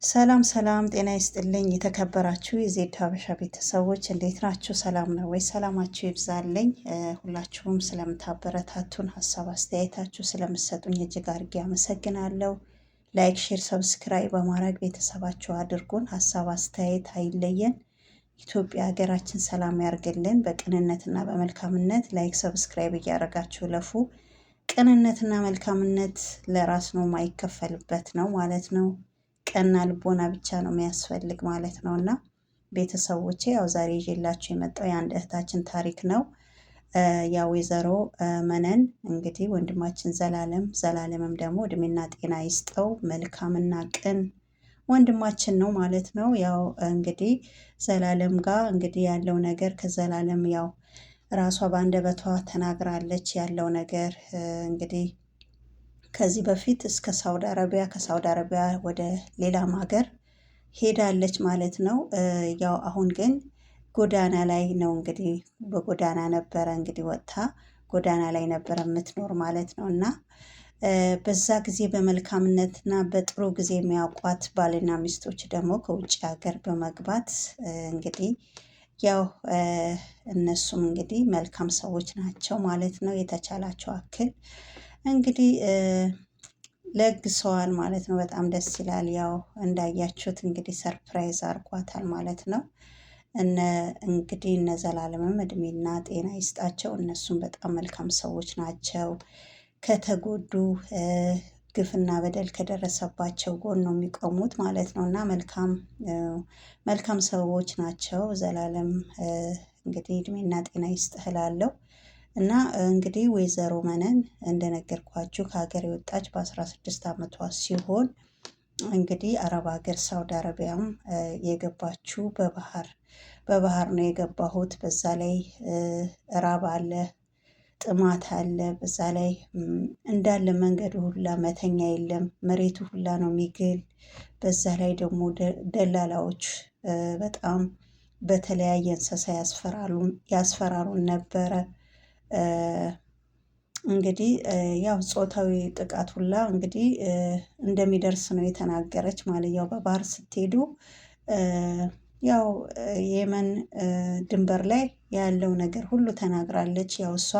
ሰላም ሰላም፣ ጤና ይስጥልኝ የተከበራችሁ የዜድ ሀበሻ ቤተሰቦች እንዴት ናችሁ? ሰላም ነው ወይ? ሰላማችሁ ይብዛልኝ። ሁላችሁም ስለምታበረታቱን ሀሳብ አስተያየታችሁ ስለምሰጡኝ እጅግ አድርጌ አመሰግናለሁ። ላይክ፣ ሼር፣ ሰብስክራይብ በማድረግ ቤተሰባችሁ አድርጉን። ሀሳብ አስተያየት አይለየን። ኢትዮጵያ ሀገራችን ሰላም ያርግልን። በቅንነትና በመልካምነት ላይክ ሰብስክራይብ እያደረጋችሁ ለፉ። ቅንነትና መልካምነት ለራስ ነው፣ ማይከፈልበት ነው ማለት ነው። ቀና ልቦና ብቻ ነው የሚያስፈልግ ማለት ነው። እና ቤተሰቦቼ ያው ዛሬ ይዤላችሁ የመጣው የአንድ እህታችን ታሪክ ነው። ያ ወይዘሮ መነን እንግዲህ ወንድማችን ዘላለምም ደግሞ እድሜና ጤና ይስጠው፣ መልካምና ቅን ወንድማችን ነው ማለት ነው። ያው እንግዲህ ዘላለም ጋር እንግዲህ ያለው ነገር ከዘላለም ያው ራሷ በአንደበቷ ተናግራለች ያለው ነገር እንግዲህ ከዚህ በፊት እስከ ሳውዲ አረቢያ ከሳውዲ አረቢያ ወደ ሌላም ሀገር ሄዳለች ማለት ነው። ያው አሁን ግን ጎዳና ላይ ነው እንግዲህ በጎዳና ነበረ እንግዲህ ወጥታ ጎዳና ላይ ነበረ የምትኖር ማለት ነው። እና በዛ ጊዜ በመልካምነትና በጥሩ ጊዜ የሚያውቋት ባልና ሚስቶች ደግሞ ከውጭ ሀገር በመግባት እንግዲህ ያው እነሱም እንግዲህ መልካም ሰዎች ናቸው ማለት ነው። የተቻላቸው አክል እንግዲህ ለግሰዋል ማለት ነው። በጣም ደስ ይላል። ያው እንዳያችሁት እንግዲህ ሰርፕራይዝ አርጓታል ማለት ነው። እንግዲህ እነ ዘላለምም እድሜና ጤና ይስጣቸው። እነሱም በጣም መልካም ሰዎች ናቸው። ከተጎዱ ግፍና በደል ከደረሰባቸው ጎን ነው የሚቆሙት ማለት ነው። እና መልካም ሰዎች ናቸው። ዘላለም እንግዲህ እድሜና ጤና ይስጥህ እላለሁ። እና እንግዲህ ወይዘሮ መነን እንደነገርኳችሁ ከሀገር የወጣች በ16 ዓመቷ ሲሆን እንግዲህ አረብ ሀገር ሳውዲ አረቢያም የገባችው በባህር ነው የገባሁት። በዛ ላይ ራብ አለ፣ ጥማት አለ። በዛ ላይ እንዳለ መንገዱ ሁላ መተኛ የለም፣ መሬቱ ሁላ ነው የሚግል። በዛ ላይ ደግሞ ደላላዎች በጣም በተለያየ እንስሳ ያስፈራሩን ነበረ። እንግዲህ ያው ጾታዊ ጥቃት ሁላ እንግዲህ እንደሚደርስ ነው የተናገረች ማለት ያው በባህር ስትሄዱ ያው የመን ድንበር ላይ ያለው ነገር ሁሉ ተናግራለች። ያው እሷ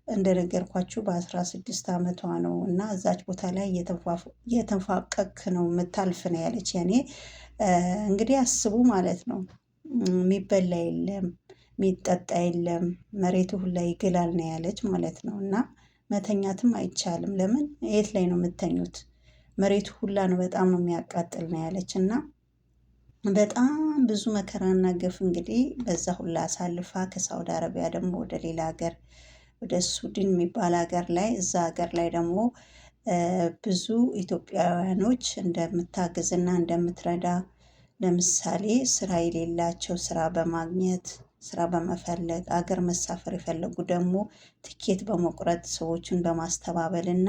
እንደነገርኳችሁ በ16 ዓመቷ ነው እና እዛች ቦታ ላይ እየተንፋቀክ ነው የምታልፍ ነው ያለች። ያኔ እንግዲህ አስቡ ማለት ነው። የሚበላ የለም፣ የሚጠጣ የለም፣ መሬቱ ሁላ ይግላል ነው ያለች ማለት ነው። እና መተኛትም አይቻልም። ለምን የት ላይ ነው የምተኙት? መሬቱ ሁላ ነው በጣም ነው የሚያቃጥል ነው ያለች። እና በጣም ብዙ መከራና ግፍ እንግዲህ በዛ ሁላ አሳልፋ ከሳውዲ አረቢያ ደግሞ ወደ ሌላ ሀገር ወደ ሱድን የሚባል ሀገር ላይ እዛ ሀገር ላይ ደግሞ ብዙ ኢትዮጵያውያኖች እንደምታግዝና እንደምትረዳ ለምሳሌ ስራ የሌላቸው ስራ በማግኘት ስራ በመፈለግ አገር መሳፈር የፈለጉ ደግሞ ትኬት በመቁረጥ ሰዎችን በማስተባበል እና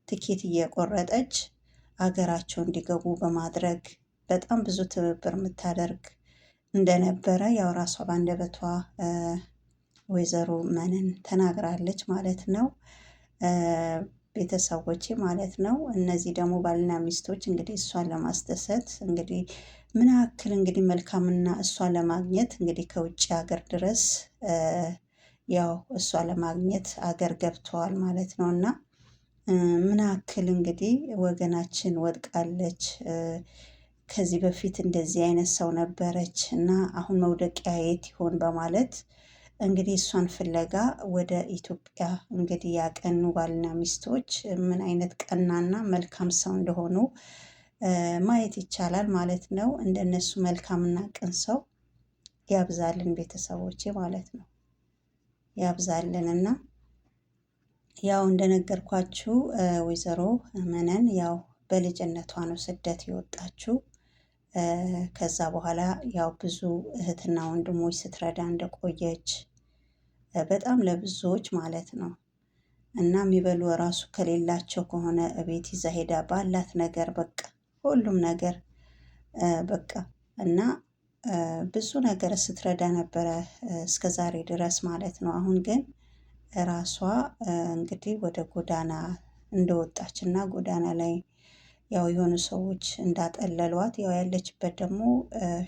ትኬት እየቆረጠች አገራቸው እንዲገቡ በማድረግ በጣም ብዙ ትብብር የምታደርግ እንደነበረ ያው ራሷ ባንደበቷ ወይዘሮ መነን ተናግራለች ማለት ነው። ቤተሰቦቼ ማለት ነው። እነዚህ ደግሞ ባልና ሚስቶች እንግዲህ እሷን ለማስደሰት እንግዲህ ምን ያክል እንግዲህ መልካምና እሷን ለማግኘት እንግዲህ ከውጭ ሀገር ድረስ ያው እሷ ለማግኘት አገር ገብተዋል ማለት ነው። እና ምን ያክል እንግዲህ ወገናችን ወድቃለች። ከዚህ በፊት እንደዚህ አይነት ሰው ነበረች እና አሁን መውደቂያ የት ይሆን በማለት እንግዲህ እሷን ፍለጋ ወደ ኢትዮጵያ እንግዲህ ያቀኑ ባልና ሚስቶች ምን አይነት ቀናና መልካም ሰው እንደሆኑ ማየት ይቻላል ማለት ነው። እንደነሱ መልካምና ቅን ሰው ያብዛልን ቤተሰቦቼ ማለት ነው። ያብዛልን። እና ያው እንደነገርኳችሁ ወይዘሮ መነን ያው በልጅነቷ ነው ስደት የወጣችው። ከዛ በኋላ ያው ብዙ እህትና ወንድሞች ስትረዳ እንደቆየች በጣም ለብዙዎች ማለት ነው። እና የሚበሉ ራሱ ከሌላቸው ከሆነ እቤት ይዛ ሄዳ ባላት ነገር በቃ ሁሉም ነገር በቃ እና ብዙ ነገር ስትረዳ ነበረ እስከ ዛሬ ድረስ ማለት ነው። አሁን ግን ራሷ እንግዲህ ወደ ጎዳና እንደወጣች እና ጎዳና ላይ ያው የሆኑ ሰዎች እንዳጠለሏት፣ ያው ያለችበት ደግሞ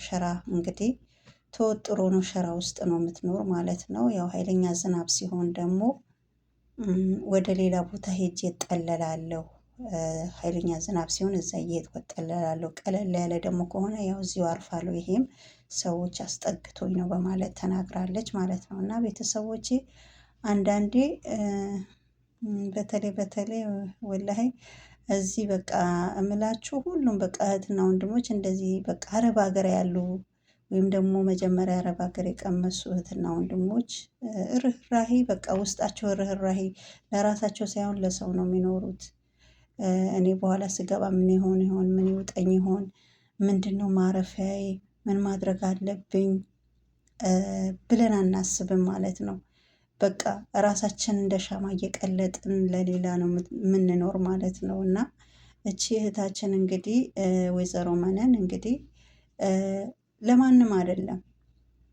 ሸራ እንግዲህ ተወጥሮ ነው፣ ሸራ ውስጥ ነው የምትኖር ማለት ነው። ያው ኃይለኛ ዝናብ ሲሆን ደግሞ ወደ ሌላ ቦታ ሄጄ እጠለላለሁ። ኃይለኛ ዝናብ ሲሆን እዛ እየሄድኩ እጠለላለሁ። ቀለል ያለ ደግሞ ከሆነ ያው እዚሁ አርፋለሁ። ይሄም ሰዎች አስጠግቶኝ ነው በማለት ተናግራለች ማለት ነው። እና ቤተሰቦቼ አንዳንዴ በተለይ ወላሂ እዚህ በቃ እምላችሁ ሁሉም በቃ እህትና ወንድሞች እንደዚህ በቃ አረብ ሀገር ያሉ ወይም ደግሞ መጀመሪያ አረብ ሀገር የቀመሱ እህትና ወንድሞች ርህራሄ በቃ ውስጣቸው ርህራሄ ለራሳቸው ሳይሆን ለሰው ነው የሚኖሩት። እኔ በኋላ ስገባ ምን ይሆን ምን ይውጠኝ ይሆን ምንድን ነው ማረፊያዬ ምን ማድረግ አለብኝ ብለን አናስብም ማለት ነው። በቃ ራሳችን እንደ ሻማ እየቀለጥን ለሌላ ነው የምንኖር ማለት ነው። እና እቺ እህታችን እንግዲህ ወይዘሮ መነን እንግዲህ ለማንም አይደለም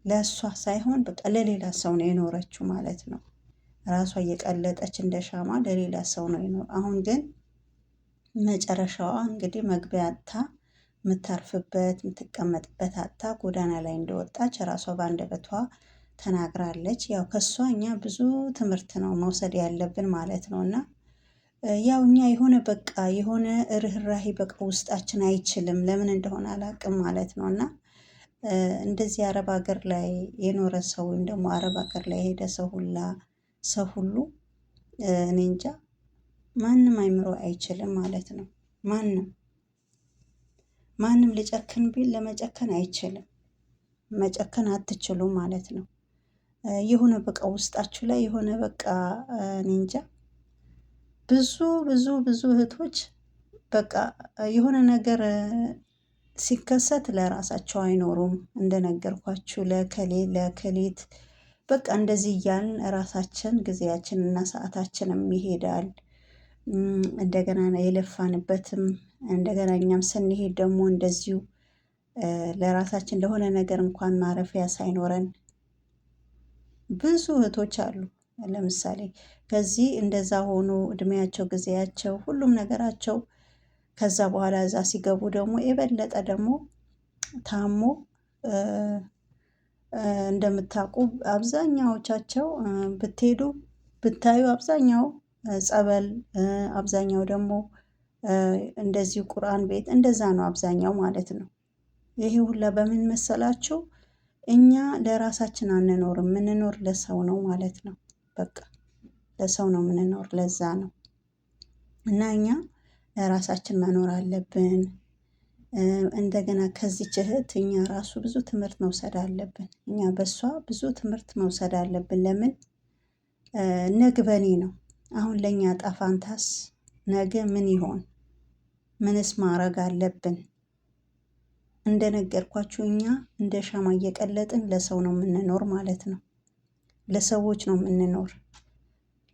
ለእሷ ሳይሆን በቃ ለሌላ ሰው ነው የኖረችው ማለት ነው። ራሷ እየቀለጠች እንደ ሻማ ለሌላ ሰው ነው የኖር። አሁን ግን መጨረሻዋ እንግዲህ መግቢያ አጥታ የምታርፍበት የምትቀመጥበት አጥታ ጎዳና ላይ እንደወጣች ራሷ በአንደበቷ ተናግራለች። ያው ከሷ እኛ ብዙ ትምህርት ነው መውሰድ ያለብን ማለት ነው። እና ያው እኛ የሆነ ርህራሄ በቃ ውስጣችን አይችልም፣ ለምን እንደሆነ አላውቅም ማለት ነው። እና እንደዚህ አረብ ሀገር ላይ የኖረ ሰው ወይም ደግሞ አረብ ሀገር ላይ የሄደ ሰው ሁሉ እኔ እንጃ ማንም አይምሮ አይችልም ማለት ነው። ማንም ሊጨክን ቢል ለመጨከን አይችልም። መጨከን አትችሉም ማለት ነው። የሆነ በቃ ውስጣችሁ ላይ የሆነ በቃ እኔ እንጃ ብዙ ብዙ ብዙ እህቶች በቃ የሆነ ነገር ሲከሰት ለራሳቸው አይኖሩም። እንደነገርኳችሁ ለከሌት በቃ እንደዚህ እያልን ራሳችን ጊዜያችን እና ሰዓታችንም ይሄዳል። እንደገና የለፋንበትም እንደገና እኛም ስንሄድ ደግሞ እንደዚሁ ለራሳችን ለሆነ ነገር እንኳን ማረፊያ ሳይኖረን ብዙ እህቶች አሉ። ለምሳሌ ከዚህ እንደዛ ሆኖ እድሜያቸው ጊዜያቸው ሁሉም ነገራቸው ከዛ በኋላ እዛ ሲገቡ ደግሞ የበለጠ ደግሞ ታሞ እንደምታውቁ አብዛኛዎቻቸው ብታዩ አብዛኛው ጸበል፣ አብዛኛው ደግሞ እንደዚሁ ቁርአን ቤት እንደዛ ነው አብዛኛው ማለት ነው። ይሄ ሁላ በምን መሰላችሁ? እኛ ለራሳችን አንኖርም፣ የምንኖር ለሰው ነው ማለት ነው። በቃ ለሰው ነው የምንኖር፣ ለዛ ነው። እና እኛ ለራሳችን መኖር አለብን። እንደገና ከዚች እህት እኛ ራሱ ብዙ ትምህርት መውሰድ አለብን። እኛ በሷ ብዙ ትምህርት መውሰድ አለብን። ለምን ነገ በኔ ነው። አሁን ለእኛ ጣፋንታስ ነገ ምን ይሆን? ምንስ ማድረግ አለብን? እንደነገርኳችሁ እኛ እንደ ሻማ እየቀለጥን ለሰው ነው የምንኖር ማለት ነው። ለሰዎች ነው የምንኖር።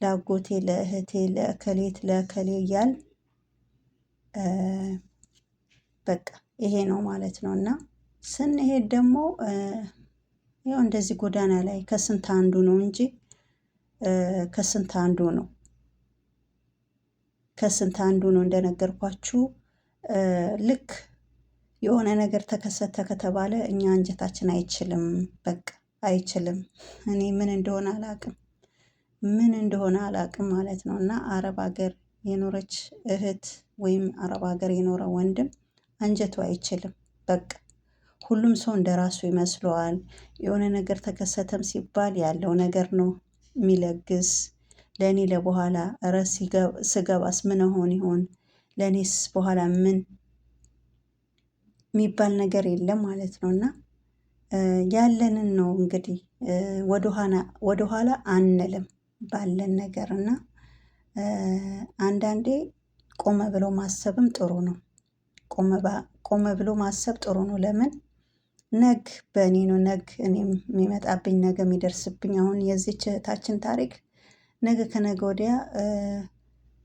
ለአጎቴ፣ ለእህቴ፣ ለእከሌት፣ ለእከሌ እያል በቃ ይሄ ነው ማለት ነው። እና ስንሄድ ደግሞ ያው እንደዚህ ጎዳና ላይ ከስንት አንዱ ነው እንጂ ከስንት አንዱ ነው እንደነገርኳችሁ ልክ የሆነ ነገር ተከሰተ ከተባለ እኛ አንጀታችን አይችልም፣ በቃ አይችልም። እኔ ምን እንደሆነ አላቅም ማለት ነው። እና አረብ ሀገር የኖረች እህት ወይም አረብ ሀገር የኖረ ወንድም አንጀቱ አይችልም። በቃ ሁሉም ሰው እንደራሱ ይመስለዋል። የሆነ ነገር ተከሰተም ሲባል ያለው ነገር ነው የሚለግስ። ለእኔ ለበኋላ እረ ስገባስ ምን ሆን ይሆን ለእኔስ በኋላ ምን የሚባል ነገር የለም ማለት ነው። እና ያለንን ነው እንግዲህ ወደኋላ አንልም ባለን ነገር። እና አንዳንዴ ቆመ ብሎ ማሰብም ጥሩ ነው። ቆመ ብሎ ማሰብ ጥሩ ነው። ለምን ነግ በእኔ ነው፣ ነግ እኔም የሚመጣብኝ ነገ የሚደርስብኝ። አሁን የዚች እህታችን ታሪክ ነገ ከነገ ወዲያ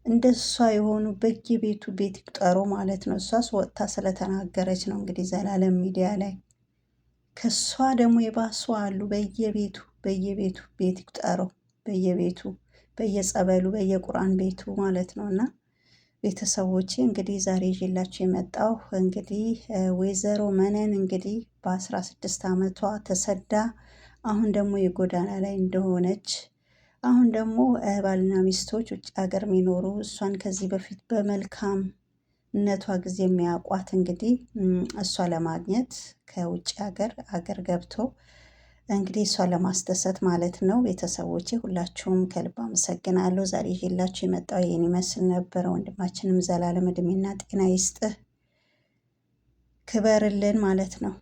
እንደሷ የሆኑ በየቤቱ ቤት ይቁጠሩ ማለት ነው። እሷስ ወጥታ ስለተናገረች ነው እንግዲህ ዘላለም ሚዲያ ላይ። ከሷ ደግሞ የባሱ አሉ በየቤቱ ቤት ይቁጠሩ፣ በየቤቱ በየጸበሉ በየቁርአን ቤቱ ማለት ነው። እና ቤተሰቦቼ እንግዲህ ዛሬ ይዤላችሁ የመጣው እንግዲህ ወይዘሮ መነን እንግዲህ በ16 ዓመቷ ተሰዳ አሁን ደግሞ የጎዳና ላይ እንደሆነች አሁን ደግሞ ባልና ሚስቶች ውጭ ሀገር የሚኖሩ እሷን ከዚህ በፊት በመልካምነቷ ጊዜ የሚያውቋት እንግዲህ እሷ ለማግኘት ከውጭ ሀገር ገብቶ እንግዲህ እሷ ለማስደሰት ማለት ነው። ቤተሰቦቼ ሁላችሁም ከልብ አመሰግናለሁ። ዛሬ ይዤላችሁ የመጣው ይህን ይመስል ነበረ። ወንድማችንም ዘላለም እድሜና ጤና ይስጥህ፣ ክበርልን ማለት ነው።